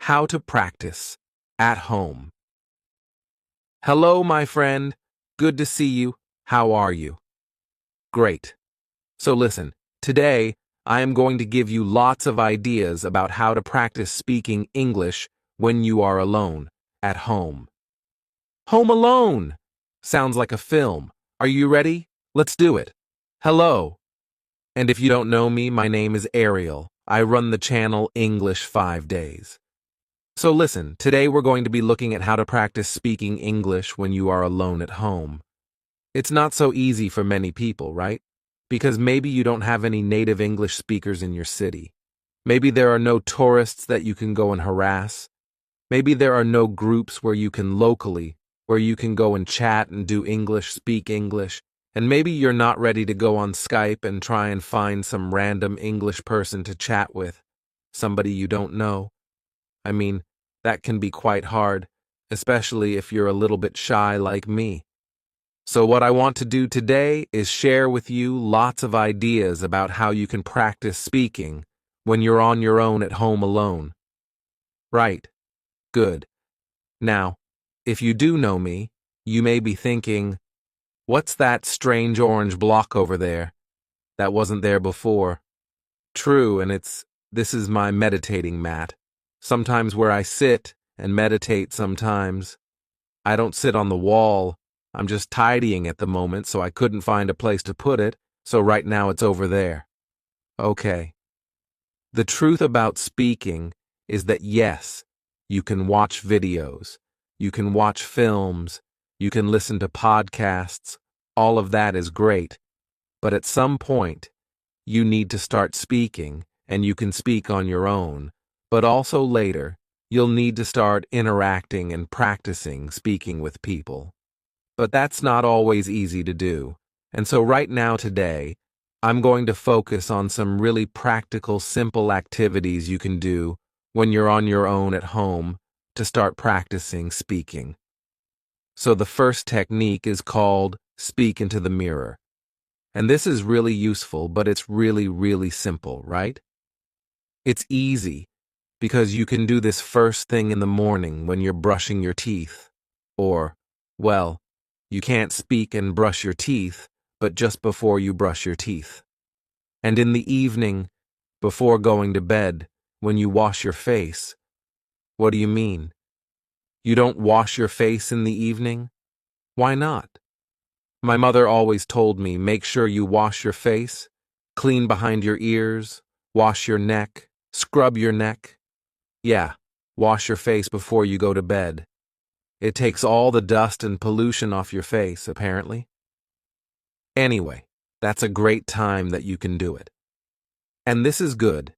How to practice at home. Hello, my friend. Good to see you. How are you? Great. So listen, today I am going to give you lots of ideas about how to practice speaking English when you are alone, at home. Home Alone! Sounds like a film. Are you ready? Let's do it. Hello. And if you don't know me, my name is Ariel. I run the channel English 5 Days. So listen, today we're going to be looking at how to practice speaking English when you are alone at home. It's not so easy for many people, right? Because maybe you don't have any native English speakers in your city. Maybe there are no tourists that you can go and harass. Maybe there are no groups where you can go and chat and do English, speak English. And maybe you're not ready to go on Skype and try and find some random English person to chat with, somebody you don't know. I mean, that can be quite hard, especially if you're a little bit shy like me. So what I want to do today is share with you lots of ideas about how you can practice speaking when you're on your own at home alone. Right. Good. Now, if you do know me, you may be thinking, what's that strange orange block over there? That wasn't there before. True, and this is my meditating mat. Sometimes where I sit and meditate sometimes. I don't sit on the wall. I'm just tidying at the moment, so I couldn't find a place to put it, so right now it's over there. Okay. The truth about speaking is that yes, you can watch videos, you can watch films, you can listen to podcasts, all of that is great. But at some point, you need to start speaking, and you can speak on your own. But also later, you'll need to start interacting and practicing speaking with people. But that's not always easy to do. And so right now today, I'm going to focus on some really practical, simple activities you can do when you're on your own at home to start practicing speaking. So the first technique is called speak into the mirror. And this is really useful, but it's really, really simple, right? It's easy, because you can do this first thing in the morning when you're brushing your teeth. Or, well, you can't speak and brush your teeth, but just before you brush your teeth. And in the evening, before going to bed, when you wash your face. What do you mean? You don't wash your face in the evening? Why not? My mother always told me, make sure you wash your face, clean behind your ears, wash your neck, scrub your neck. Yeah, wash your face before you go to bed. It takes all the dust and pollution off your face, apparently. Anyway, that's a great time that you can do it. And this is good,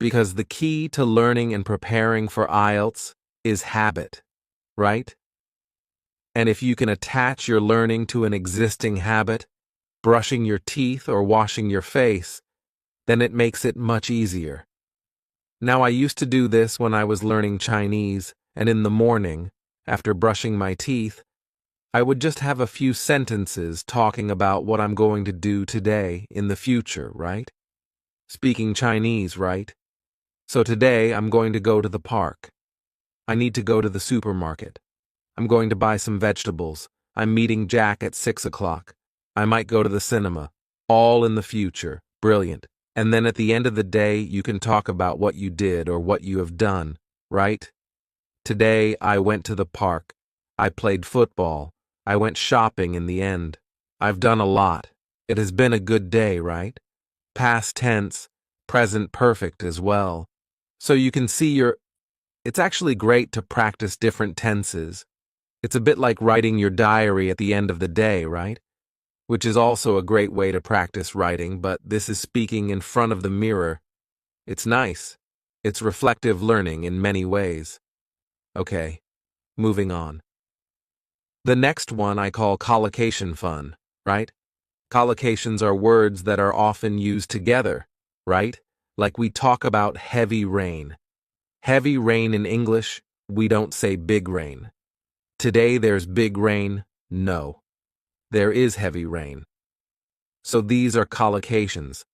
because the key to learning and preparing for IELTS is habit, right? And if you can attach your learning to an existing habit, brushing your teeth or washing your face, then it makes it much easier. Now, I used to do this when I was learning Chinese, and in the morning, after brushing my teeth, I would just have a few sentences talking about what I'm going to do today in the future, right? Speaking Chinese, right? So today, I'm going to go to the park. I need to go to the supermarket. I'm going to buy some vegetables. I'm meeting Jack at 6 o'clock. I might go to the cinema. All in the future. Brilliant. And then at the end of the day, you can talk about what you did or what you have done, right? Today, I went to the park. I played football. I went shopping in the end. I've done a lot. It has been a good day, right? Past tense, present perfect as well. So you can see it's actually great to practice different tenses. It's a bit like writing your diary at the end of the day, right? Which is also a great way to practice writing, but this is speaking in front of the mirror. It's nice. It's reflective learning in many ways. Okay, moving on. The next one I call collocation fun, right? Collocations are words that are often used together, right? Like we talk about heavy rain. Heavy rain in English, we don't say big rain. Today there's big rain, no. There is heavy rain. So these are collocations.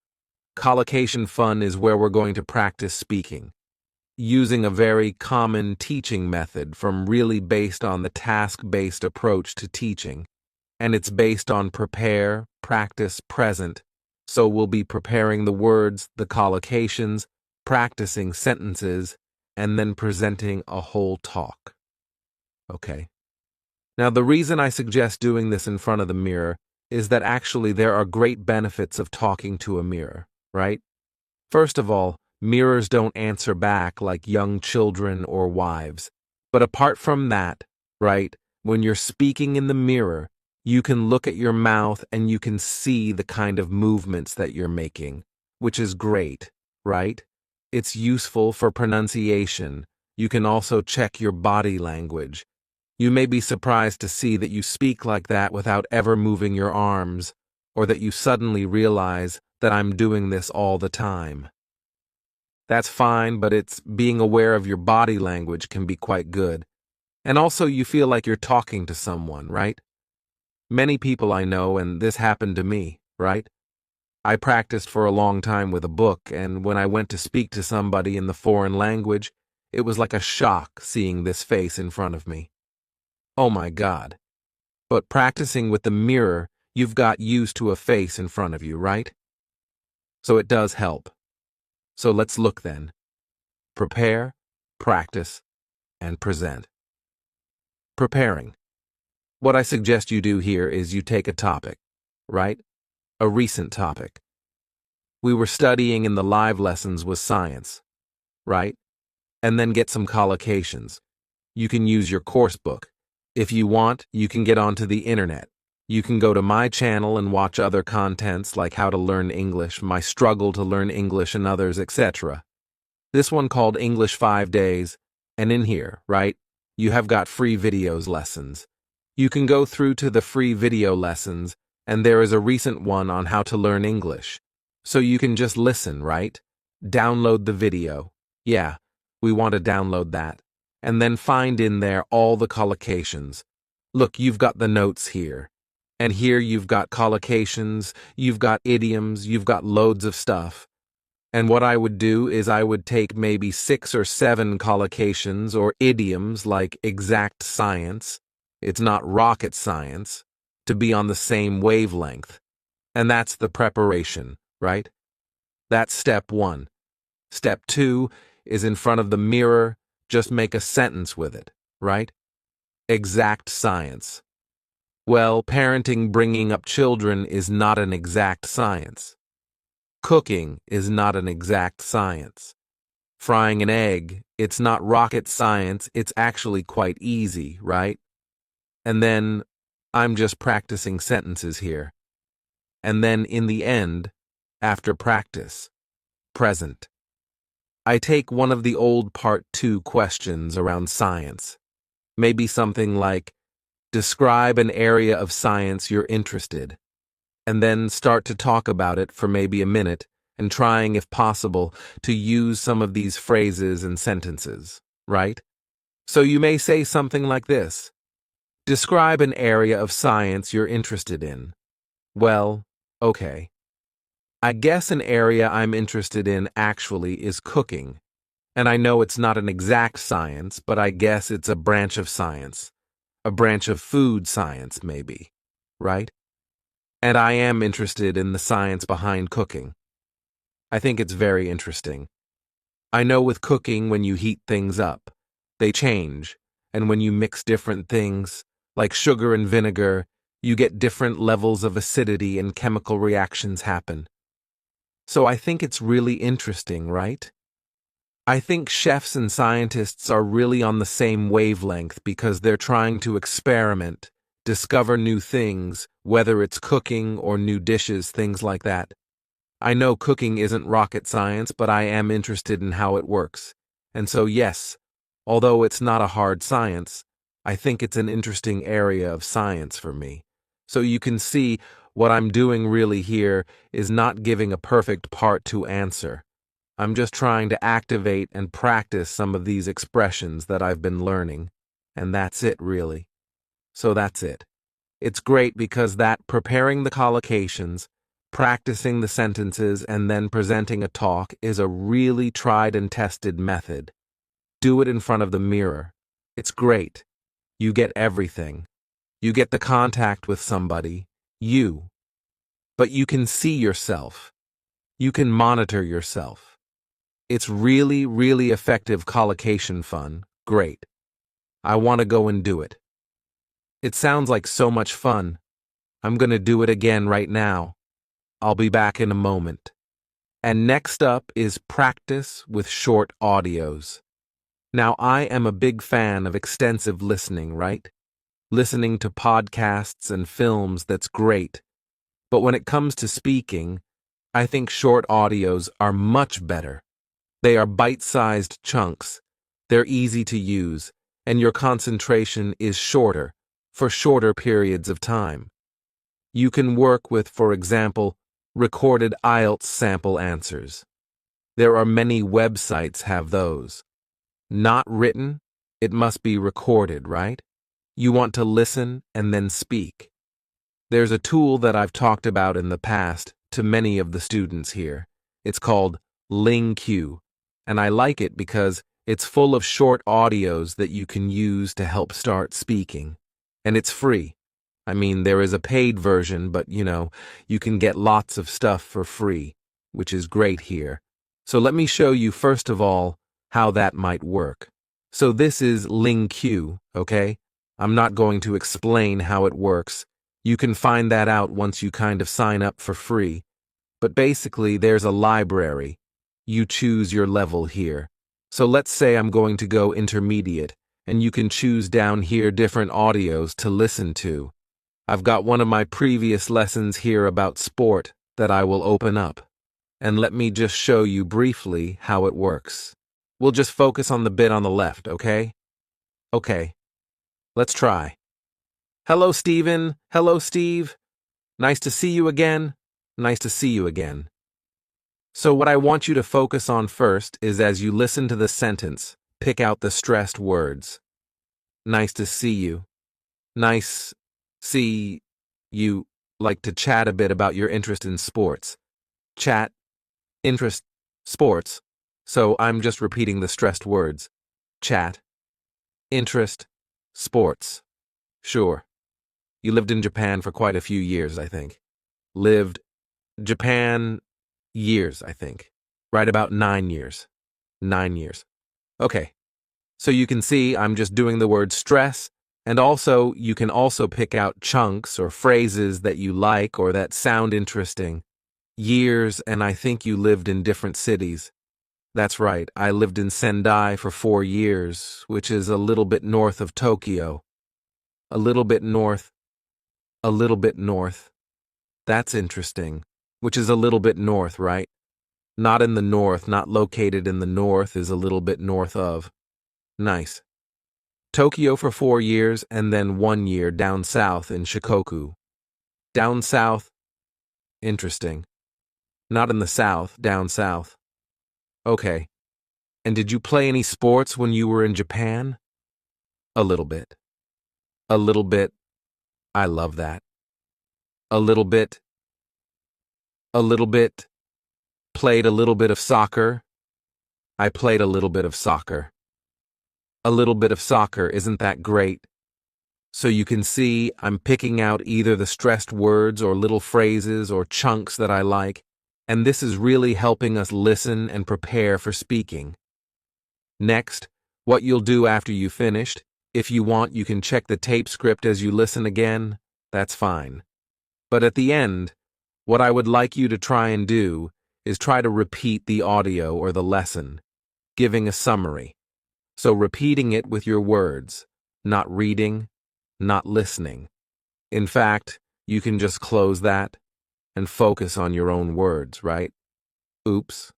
Collocation fun is where we're going to practice speaking. using a very common teaching method from really based on the task-based approach to teaching. And it's based on prepare, practice, present. So we'll be preparing the words, the collocations, practicing sentences, and then presenting a whole talk. Okay. Now, the reason I suggest doing this in front of the mirror is that actually there are great benefits of talking to a mirror, right? First of all, mirrors don't answer back like young children or wives. But apart from that, right, when you're speaking in the mirror, you can look at your mouth and you can see the kind of movements that you're making, which is great, right? It's useful for pronunciation. You can also check your body language. You may be surprised to see that you speak like that without ever moving your arms, or that you suddenly realize that I'm doing this all the time. That's fine, but it's being aware of your body language can be quite good. And also you feel like you're talking to someone, right? Many people I know, and this happened to me, right? I practiced for a long time with a book, and when I went to speak to somebody in the foreign language, it was like a shock seeing this face in front of me. Oh my God. But practicing with the mirror, you've got used to a face in front of you, right? So it does help. So let's look then. Prepare, practice, and present. Preparing. What I suggest you do here is you take a topic, right? A recent topic. We were studying in the live lessons was science, right? And then get some collocations. You can use your course book. If you want, you can get onto the internet. You can go to my channel and watch other contents like how to learn English, my struggle to learn English and others, etc. This one called English 5 Days, and in here, right, you have got free videos lessons. You can go through to the free video lessons, and there is a recent one on how to learn English. So you can just listen, right? Download the video. Yeah, we want to download that. And then find in there all the collocations. Look, you've got the notes here. And here you've got collocations, you've got idioms, you've got loads of stuff. And what I would do is I would take maybe 6 or 7 collocations or idioms like exact science, it's not rocket science, to be on the same wavelength. And that's the preparation, right? That's step 1. Step 2 is in front of the mirror, just make a sentence with it, right? Exact science. Well, parenting, bringing up children is not an exact science. Cooking is not an exact science. Frying an egg, it's not rocket science, it's actually quite easy, right? And then, I'm just practicing sentences here. And then in the end, after practice, present. I take one of the old Part 2 questions around science. Maybe something like, describe an area of science you're interested, and then start to talk about it for maybe a minute, and trying, if possible, to use some of these phrases and sentences, right? So you may say something like this. Describe an area of science you're interested in. Well, okay. I guess an area I'm interested in actually is cooking. And I know it's not an exact science, but I guess it's a branch of science. A branch of food science, maybe. Right? And I am interested in the science behind cooking. I think it's very interesting. I know with cooking, when you heat things up, they change. And when you mix different things, like sugar and vinegar, you get different levels of acidity and chemical reactions happen. So I think it's really interesting, right? I think chefs and scientists are really on the same wavelength because they're trying to experiment, discover new things, whether it's cooking or new dishes, things like that. I know cooking isn't rocket science, but I am interested in how it works. And so yes, although it's not a hard science, I think it's an interesting area of science for me. So you can see what I'm doing really here is not giving a perfect part to answer. I'm just trying to activate and practice some of these expressions that I've been learning. And that's it, really. So that's it. It's great because that preparing the collocations, practicing the sentences, and then presenting a talk is a really tried and tested method. Do it in front of the mirror. It's great. You get everything. You get the contact with somebody, you. But you can see yourself. You can monitor yourself. It's really, really effective collocation fun. Great. I want to go and do it. It sounds like so much fun. I'm going to do it again right now. I'll be back in a moment. And next up is practice with short audios. Now, I am a big fan of extensive listening, right? Listening to podcasts and films, that's great. But when it comes to speaking, I think short audios are much better. They are bite-sized chunks. They're easy to use, and your concentration is shorter, for shorter periods of time. You can work with, for example, recorded IELTS sample answers. There are many websites have those. Not written, it must be recorded, right? You want to listen and then speak. There's a tool that I've talked about in the past to many of the students here. It's called LingQ, and I like it because it's full of short audios that you can use to help start speaking. And it's free. I mean, there is a paid version, but you can get lots of stuff for free, which is great here. So let me show you first of all how that might work. So this is LingQ, okay? I'm not going to explain how it works. You can find that out once you kind of sign up for free. But basically, there's a library. You choose your level here. So let's say I'm going to go intermediate, and you can choose down here different audios to listen to. I've got one of my previous lessons here about sport that I will open up. And let me just show you briefly how it works. We'll just focus on the bit on the left, okay? Okay, let's try. Hello, Stephen. Hello, Steve. Nice to see you again. Nice to see you again. So what I want you to focus on first is as you listen to the sentence, pick out the stressed words. Nice to see you. Nice see you. Like to chat a bit about your interest in sports. Chat, interest, sports. So I'm just repeating the stressed words. Chat, interest, sports. Sure. You lived in Japan for quite a few years, I think. Lived Japan years, I think. Right about 9 years. 9 years. Okay. So you can see I'm just doing the word stress, and also you can also pick out chunks or phrases that you like or that sound interesting. Years, and I think you lived in different cities. That's right, I lived in Sendai for 4 years, which is a little bit north of Tokyo. A little bit north. A little bit north. That's interesting. Which is a little bit north, right? Not in the north, not located in the north, is a little bit north of. Nice. Tokyo for 4 years and then 1 year down south in Shikoku. Down south. Interesting. Not in the south, down south. Okay. And did you play any sports when you were in Japan? A little bit. A little bit. I love that. A little bit. A little bit. Played a little bit of soccer. I played a little bit of soccer. A little bit of soccer, isn't that great? So you can see I'm picking out either the stressed words or little phrases or chunks that I like, and this is really helping us listen and prepare for speaking. Next, what you'll do after you've finished, if you want, you can check the tape script as you listen again. That's fine. But at the end, what I would like you to try and do is try to repeat the audio or the lesson, giving a summary. So repeating it with your words, not reading, not listening. In fact, you can just close that and focus on your own words, right? Oops.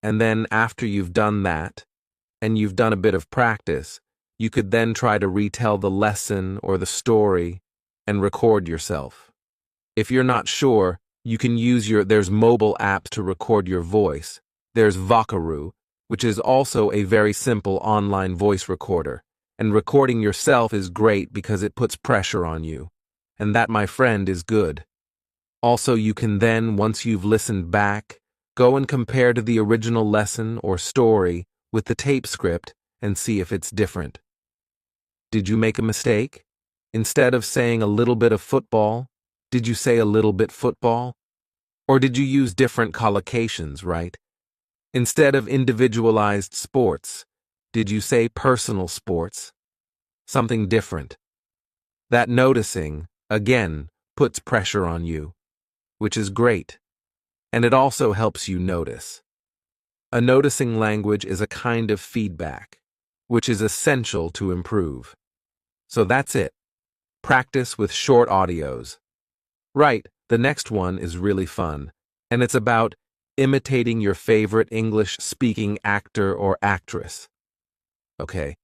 And then after you've done that, and you've done a bit of practice, you could then try to retell the lesson or the story and record yourself. If you're not sure, you can use there's mobile apps to record your voice. There's Vocaroo, which is also a very simple online voice recorder. And recording yourself is great because it puts pressure on you. And that, my friend, is good. Also, you can then, once you've listened back, go and compare to the original lesson or story with the tape script and see if it's different. Did you make a mistake? Instead of saying a little bit of football, did you say a little bit football? Or did you use different collocations, right? Instead of individualized sports, did you say personal sports? Something different. That noticing, again, puts pressure on you, which is great. And it also helps you notice. A noticing language is a kind of feedback, which is essential to improve. So that's it. Practice with short audios. Right, the next one is really fun, and it's about imitating your favorite English-speaking actor or actress. Okay,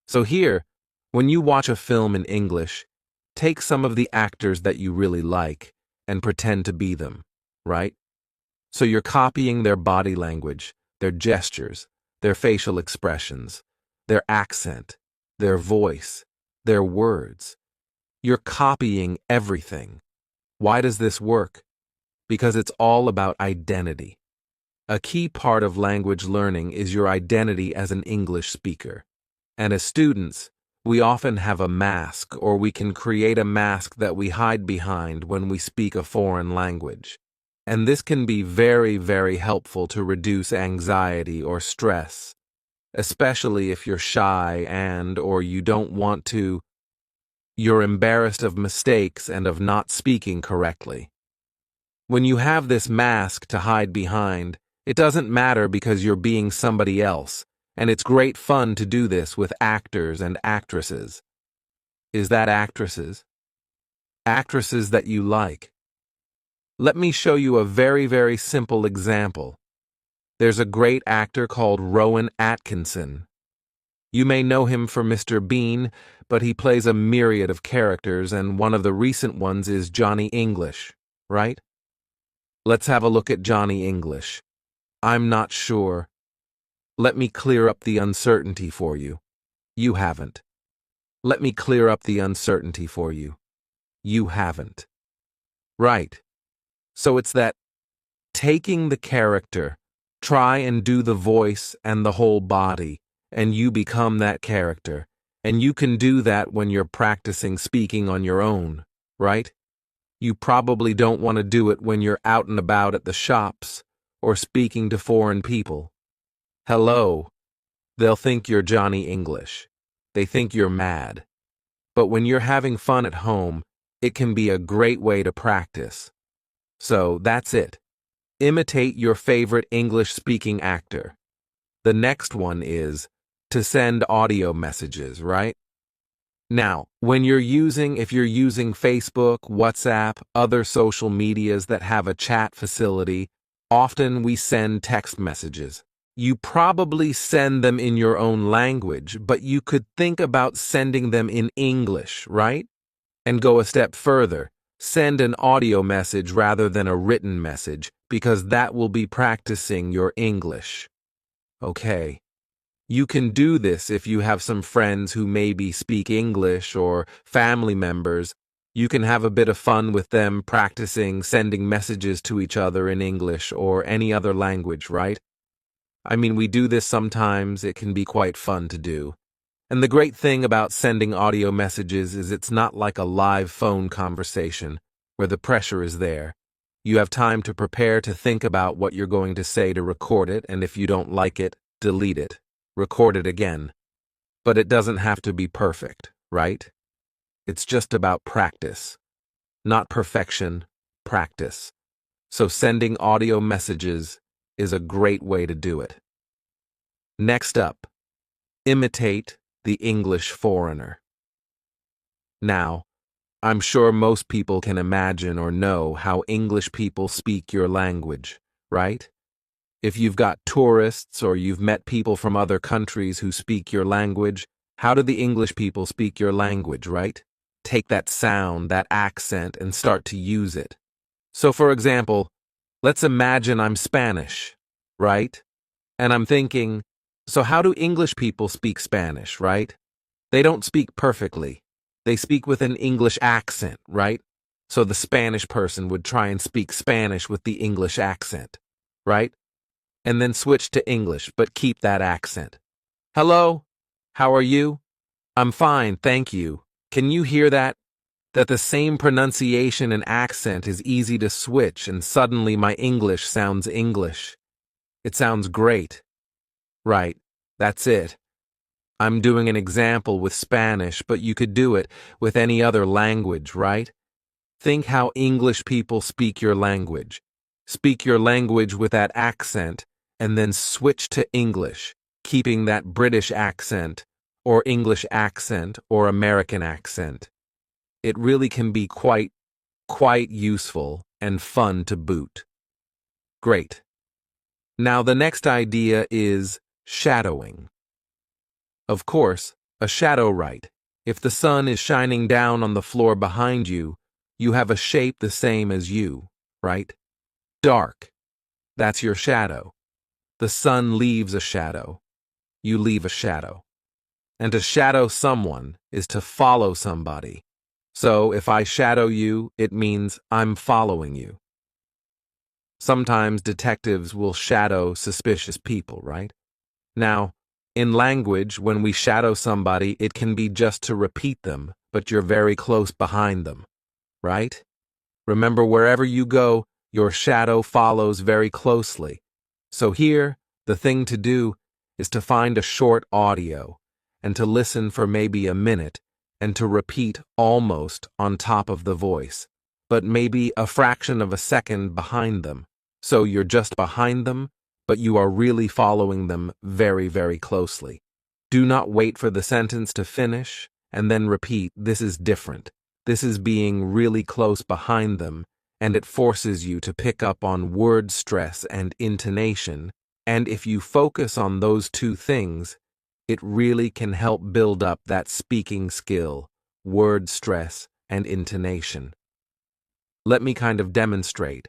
so here, when you watch a film in English, take some of the actors that you really like and pretend to be them, right? So you're copying their body language, their gestures, their facial expressions, their accent, their voice, their words. You're copying everything. Why does this work? Because it's all about identity. A key part of language learning is your identity as an English speaker. And as students, we often have a mask, or we can create a mask that we hide behind when we speak a foreign language. And this can be very, very helpful to reduce anxiety or stress, especially if you're shy or you don't want to. You're embarrassed of mistakes and of not speaking correctly. When you have this mask to hide behind, it doesn't matter because you're being somebody else, and it's great fun to do this with actors and actresses. Is that actresses? Actresses that you like. Let me show you a very, very simple example. There's a great actor called Rowan Atkinson. You may know him for Mr. Bean, but he plays a myriad of characters, and one of the recent ones is Johnny English, right? Let's have a look at Johnny English. I'm not sure. Let me clear up the uncertainty for you. You haven't. Let me clear up the uncertainty for you. You haven't. Right. So it's that taking the character, try and do the voice and the whole body, and you become that character. And you can do that when you're practicing speaking on your own, right? You probably don't want to do it when you're out and about at the shops or speaking to foreign people. Hello. They'll think you're Johnny English. They think you're mad. But when you're having fun at home, it can be a great way to practice. So that's it. Imitate your favorite English-speaking actor. The next one is to send audio messages, right? Now, if you're using Facebook, WhatsApp, other social medias that have a chat facility, often we send text messages. You probably send them in your own language, but you could think about sending them in English, right? And go a step further. Send an audio message rather than a written message, because that will be practicing your English. Okay. You can do this if you have some friends who maybe speak English or family members. You can have a bit of fun with them practicing sending messages to each other in English or any other language, right? I mean, we do this sometimes. It can be quite fun to do. And the great thing about sending audio messages is it's not like a live phone conversation where the pressure is there. You have time to prepare to think about what you're going to say to record it, and if you don't like it, delete it. Record it again. But it doesn't have to be perfect, right? It's just about practice. Not perfection, practice. So sending audio messages is a great way to do it. Next up, imitate the English foreigner. Now, I'm sure most people can imagine or know how English people speak your language, right? If you've got tourists or you've met people from other countries who speak your language, how do the English people speak your language, right? Take that sound, that accent, and start to use it. So, for example, let's imagine I'm Spanish, right? And I'm thinking, so how do English people speak Spanish, right? They don't speak perfectly. They speak with an English accent, right? So the Spanish person would try and speak Spanish with the English accent, right? And then switch to English, but keep that accent. Hello, How are you? I'm fine, thank you. Can you hear that? That the same pronunciation and accent is easy to switch and suddenly my English sounds English. It sounds great. Right, that's it. I'm doing an example with Spanish, but you could do it with any other language, right? Think how English people speak your language. Speak your language with that accent, and then switch to English, keeping that British accent, or English accent, or American accent. It really can be quite useful and fun to boot. Great. Now the next idea is shadowing. Of course, a shadow, right? If the sun is shining down on the floor behind you, you have a shape the same as you, right? Dark. That's your shadow. The sun leaves a shadow. You leave a shadow. And to shadow someone is to follow somebody. So if I shadow you, it means I'm following you. Sometimes detectives will shadow suspicious people, right? Now, in language, when we shadow somebody, it can be just to repeat them, but you're very close behind them, right? Remember, wherever you go, your shadow follows very closely. So here, the thing to do is to find a short audio and to listen for maybe a minute and to repeat almost on top of the voice, but maybe a fraction of a second behind them. So you're just behind them, but you are really following them very, very closely. Do not wait for the sentence to finish and then repeat. This is different. This is being really close behind them, and it forces you to pick up on word stress and intonation, and if you focus on those two things, it really can help build up that speaking skill, word stress and intonation. Let me kind of demonstrate.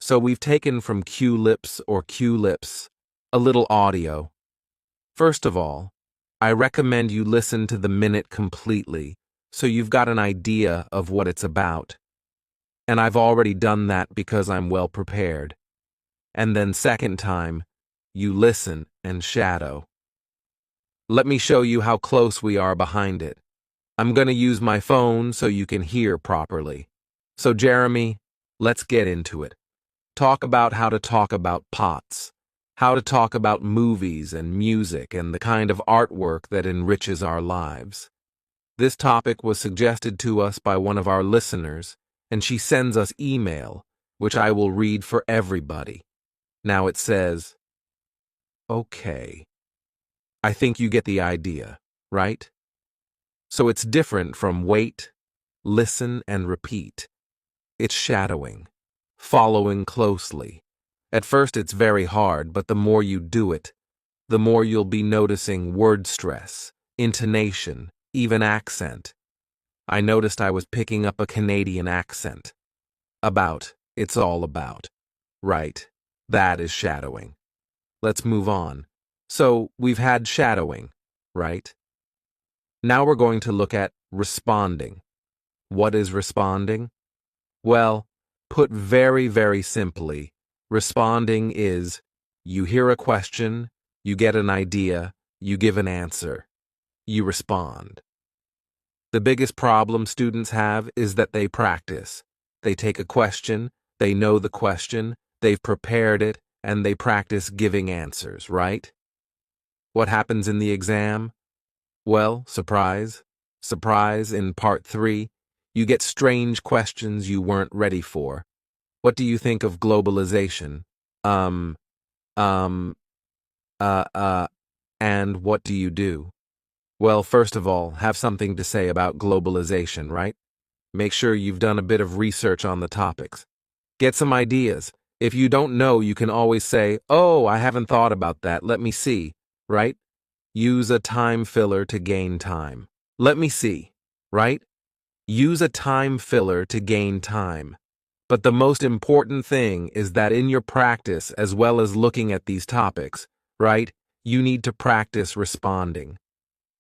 So we've taken from Q-lips or Q-lips a little audio. First of all, I recommend you listen to the minute completely so you've got an idea of what it's about. And I've already done that because I'm well prepared. And then second time, you listen and shadow. Let me show you how close we are behind it. I'm going to use my phone so you can hear properly. So Jeremy, let's get into it. Talk about how to talk about pots, how to talk about movies and music and the kind of artwork that enriches our lives. This topic was suggested to us by one of our listeners, and she sends us email, which I will read for everybody. Now it says, okay. I think you get the idea, right? So it's different from wait, listen, and repeat. It's shadowing, following closely. At first it's very hard, but the more you do it, the more you'll be noticing word stress, intonation, even accent. I noticed I was picking up a Canadian accent. About, it's all about. Right, that is shadowing. Let's move on. So we've had shadowing, right? Now we're going to look at responding. What is responding? Well, put very, very simply, responding is you hear a question, you get an idea, you give an answer. You respond. The biggest problem students have is that they practice. They take a question, they know the question, they've prepared it, and they practice giving answers, right? What happens in the exam? Well, surprise. Surprise, in part 3, you get strange questions you weren't ready for. What do you think of globalization? Um, um, and what do you do? Well, first of all, have something to say about globalization, right? Make sure you've done a bit of research on the topics. Get some ideas. If you don't know, you can always say, oh, I haven't thought about that, let me see, right? Use a time filler to gain time. Let me see, right? Use a time filler to gain time. But the most important thing is that in your practice, as well as looking at these topics, right, you need to practice responding.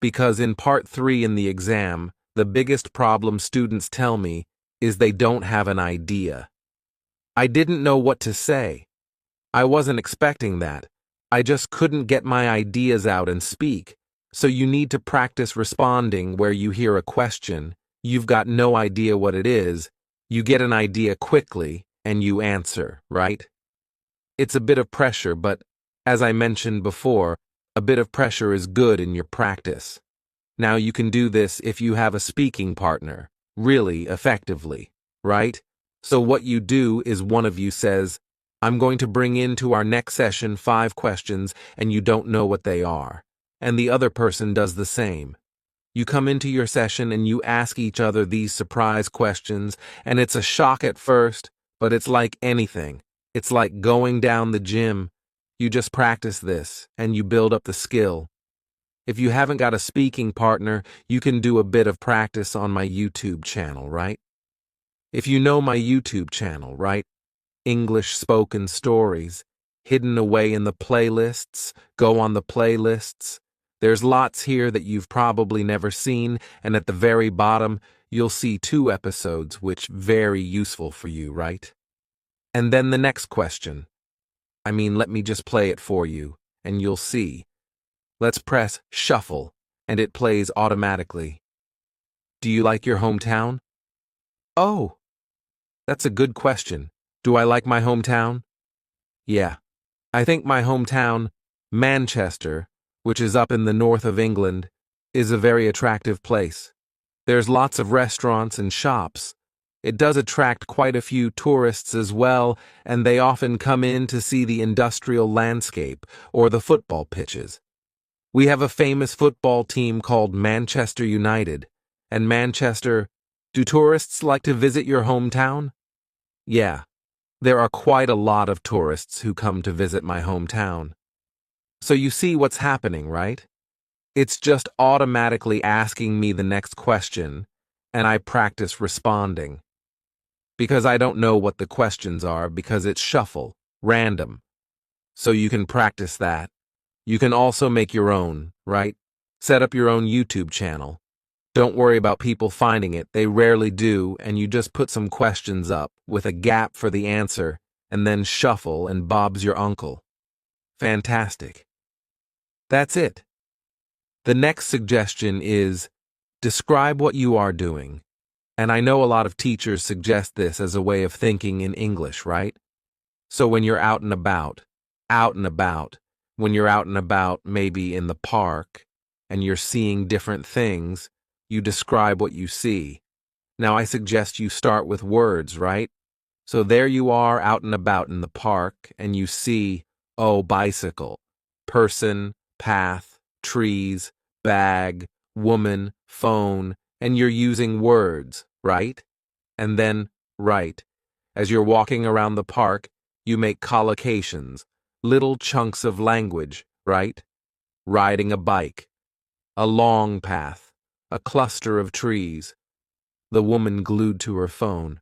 Because in part 3 in the exam, the biggest problem students tell me is they don't have an idea. I didn't know what to say. I wasn't expecting that. I just couldn't get my ideas out and speak. So you need to practice responding where you hear a question, you've got no idea what it is, you get an idea quickly, and you answer, right? It's a bit of pressure, but as I mentioned before, a bit of pressure is good in your practice. Now you can do this if you have a speaking partner, really effectively, right? So what you do is one of you says, I'm going to bring into our next session 5 questions and you don't know what they are. And the other person does the same. You come into your session and you ask each other these surprise questions, and it's a shock at first, but it's like anything. It's like going down the gym. You just practice this and you build up the skill. If you haven't got a speaking partner, you can do a bit of practice on my YouTube channel, right? If you know my YouTube channel, right? English spoken stories, hidden away in the playlists, go on the playlists. There's lots here that you've probably never seen, and at the very bottom, you'll see 2 episodes which very useful for you, right? And then the next question. Let me just play it for you, and you'll see. Let's press shuffle, and it plays automatically. Do you like your hometown? Oh, that's a good question. Do I like my hometown? Yeah. I think my hometown, Manchester, which is up in the north of England, is a very attractive place. There's lots of restaurants and shops. It does attract quite a few tourists as well, and they often come in to see the industrial landscape or the football pitches. We have a famous football team called Manchester United. And Manchester, do tourists like to visit your hometown? Yeah, there are quite a lot of tourists who come to visit my hometown. So you see what's happening, right? It's just automatically asking me the next question, and I practice responding. Because I don't know what the questions are because it's shuffle, random. So you can practice that. You can also make your own, right? Set up your own YouTube channel. Don't worry about people finding it, they rarely do, and you just put some questions up with a gap for the answer, and then shuffle and Bob's your uncle. Fantastic. That's it. The next suggestion is, describe what you are doing. And I know a lot of teachers suggest this as a way of thinking in English, right? So when you're out and about, when you're out and about maybe in the park, and you're seeing different things, you describe what you see. Now I suggest you start with words, right? So there you are out and about in the park, and you see, bicycle, person, path, trees, bag, woman, phone, and you're using words, right? And then, right, as you're walking around the park, you make collocations, little chunks of language, right? Riding a bike, a long path, a cluster of trees, the woman glued to her phone,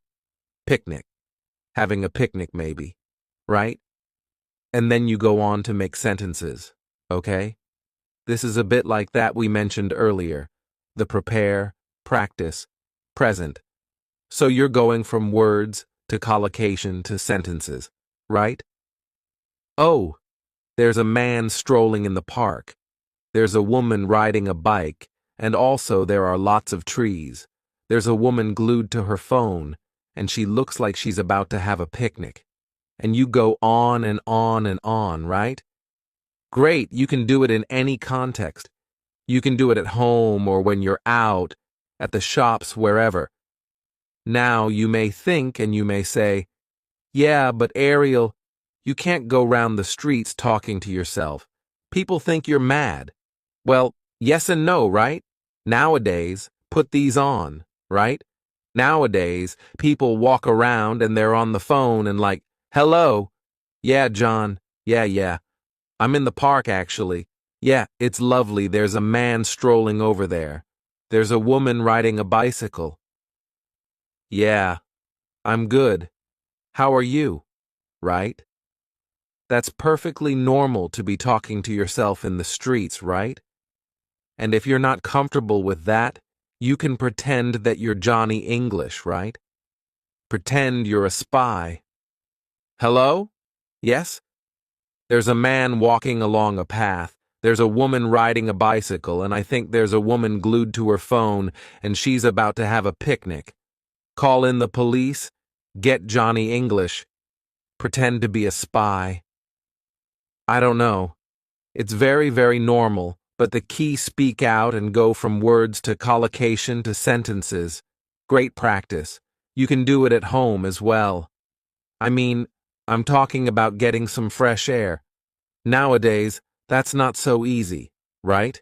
picnic, having a picnic maybe, right? And then you go on to make sentences, okay? This is a bit like that we mentioned earlier, the prepare, practice, present. So you're going from words to collocation to sentences, right? Oh, there's a man strolling in the park. There's a woman riding a bike, and also there are lots of trees. There's a woman glued to her phone, and she looks like she's about to have a picnic. And you go on and on and on, right? Great, you can do it in any context. You can do it at home or when you're out, at the shops, wherever. Now you may think and you may say, yeah, but Ariel, you can't go round the streets talking to yourself. People think you're mad. Well, yes and no, right? Nowadays, put these on, right? Nowadays, people walk around and they're on the phone and like, hello. Yeah, John. Yeah. I'm in the park, actually. Yeah, it's lovely. There's a man strolling over there. There's a woman riding a bicycle. Yeah, I'm good. How are you? Right? That's perfectly normal to be talking to yourself in the streets, right? And if you're not comfortable with that, you can pretend that you're Johnny English, right? Pretend you're a spy. Hello? Yes? There's a man walking along a path, There's a woman riding a bicycle, and I think there's a woman glued to her phone, and she's about to have a picnic. Call in the police, get Johnny English, pretend to be a spy. I don't know. It's very, very normal, but the key speak out and go from words to collocation to sentences. Great practice. You can do it at home as well. I mean, I'm talking about getting some fresh air. Nowadays, that's not so easy, right?